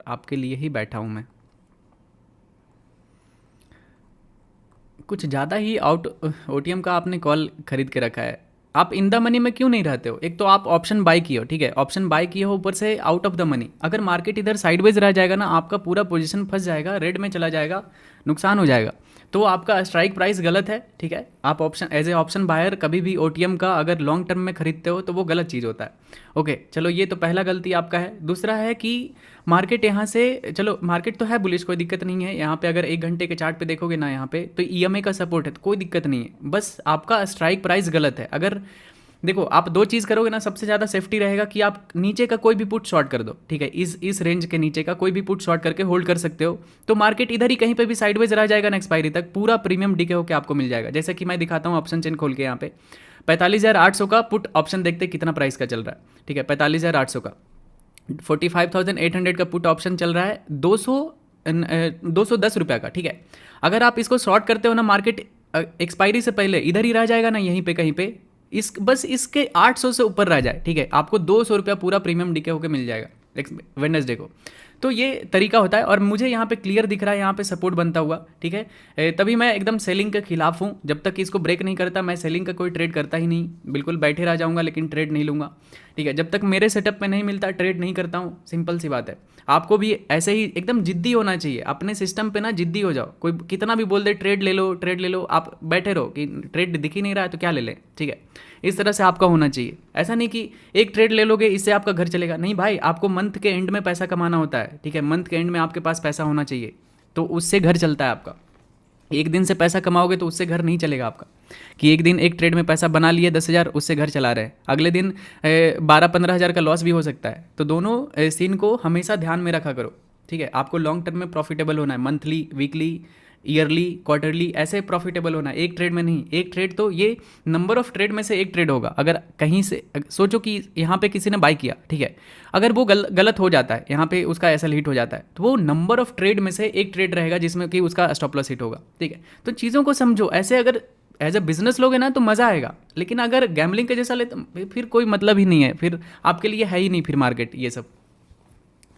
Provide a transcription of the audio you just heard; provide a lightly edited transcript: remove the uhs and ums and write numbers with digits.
आपके लिए ही बैठा हूँ मैं। कुछ ज़्यादा ही आउट ओटीएम का आपने कॉल खरीद के रखा है। आप इन द मनी में क्यों नहीं रहते हो? एक तो आप ऑप्शन बाय किए हो, ठीक है, ऑप्शन बाय किए हो, ऊपर से आउट ऑफ द मनी। अगर मार्केट इधर साइडवेज रह जाएगा ना, आपका पूरा पोजीशन फंस जाएगा, रेड में चला जाएगा, नुकसान हो जाएगा। तो आपका स्ट्राइक प्राइस गलत है, ठीक है। आप option as A option buyer कभी भी ओटीएम का अगर लॉन्ग टर्म में खरीदते हो तो वो गलत चीज़ होता है। ओके, चलो ये तो पहला गलती आपका है। दूसरा है कि मार्केट यहाँ से, चलो मार्केट तो है बुलिश, कोई दिक्कत नहीं है। यहाँ पे अगर 1 घंटे के चार्ट पे देखोगे ना, यहाँ पे तो ईएमए का सपोर्ट है, तो कोई दिक्कत नहीं है। बस आपका स्ट्राइक प्राइस गलत है। अगर देखो आप दो चीज़ करोगे ना, सबसे ज़्यादा सेफ्टी रहेगा कि आप नीचे का कोई भी पुट शॉर्ट कर दो, ठीक है। इस रेंज के नीचे का कोई भी पुट शॉर्ट करके होल्ड कर सकते हो। तो मार्केट इधर ही कहीं पे भी साइडवेज रह जाएगा ना एक्सपायरी तक, पूरा प्रीमियम डीके होकर आपको मिल जाएगा। जैसे कि मैं दिखाता हूँ ऑप्शन चेन खोल के, यहाँ पे 45,800 का पुट ऑप्शन देखते कितना प्राइस का चल रहा है, ठीक है। 45,800 का 45,800 का पुट ऑप्शन चल रहा है 210 रुपये का, ठीक है। अगर आप इसको शॉर्ट करते हो ना, मार्केट एक्सपायरी से पहले इधर ही रह जाएगा ना, यहीं पे कहीं पे, इस बस इसके 800 से ऊपर रह जाए, ठीक है, आपको 200 रुपया पूरा प्रीमियम डीके होकर मिल जाएगा वेडनेसडे को। तो ये तरीका होता है। और मुझे यहाँ पे क्लियर दिख रहा है, यहाँ पे सपोर्ट बनता हुआ, ठीक है। तभी मैं एकदम सेलिंग के खिलाफ हूँ। जब तक इसको ब्रेक नहीं करता मैं सेलिंग का कोई ट्रेड करता ही नहीं, बिल्कुल बैठे रह जाऊँगा लेकिन ट्रेड नहीं लूँगा, ठीक है। जब तक मेरे सेटअप में नहीं मिलता ट्रेड नहीं करता हूँ, सिंपल सी बात है। आपको भी ऐसे ही एकदम जिद्दी होना चाहिए, अपने सिस्टम पे ना जिद्दी हो जाओ। कोई कितना भी बोल दे ट्रेड ले लो ट्रेड ले लो, आप बैठे रहो कि ट्रेड दिख ही नहीं रहा है तो क्या ले लें, ठीक है। इस तरह से आपका होना चाहिए। ऐसा नहीं कि एक ट्रेड ले लोगे इससे आपका घर चलेगा, नहीं भाई, आपको मंथ के एंड में पैसा कमाना होता है, ठीक है। मंथ के एंड में आपके पास पैसा होना चाहिए, तो उससे घर चलता है आपका। एक दिन से पैसा कमाओगे तो उससे घर नहीं चलेगा आपका। कि एक दिन एक ट्रेड में पैसा बना लिए 10,000, उससे घर चला रहे हैं, अगले दिन 12-15 हज़ार का लॉस भी हो सकता है। तो दोनों सीन को हमेशा ध्यान में रखा करो, ठीक है। आपको लॉन्ग टर्म में प्रॉफिटेबल होना है, मंथली, वीकली, ईयरली, क्वार्टरली, ऐसे प्रॉफिटेबल होना है, एक ट्रेड में नहीं। एक ट्रेड तो ये नंबर ऑफ ट्रेड में से एक ट्रेड होगा। अगर कहीं से सोचो कि यहाँ पे किसी ने बाई किया, ठीक है, अगर वो गलत हो जाता है, यहाँ पे उसका एसएल हिट हो जाता है, तो वो नंबर ऑफ ट्रेड में से एक ट्रेड रहेगा जिसमें कि उसका स्टॉप लॉस हिट होगा, ठीक है। तो चीज़ों को समझो ऐसे। अगर एज अ बिजनेस लोगे ना तो मज़ा आएगा, लेकिन अगर गैम्बलिंग के जैसा ले तो फिर कोई मतलब ही नहीं है, फिर आपके लिए है ही नहीं फिर मार्केट ये सब।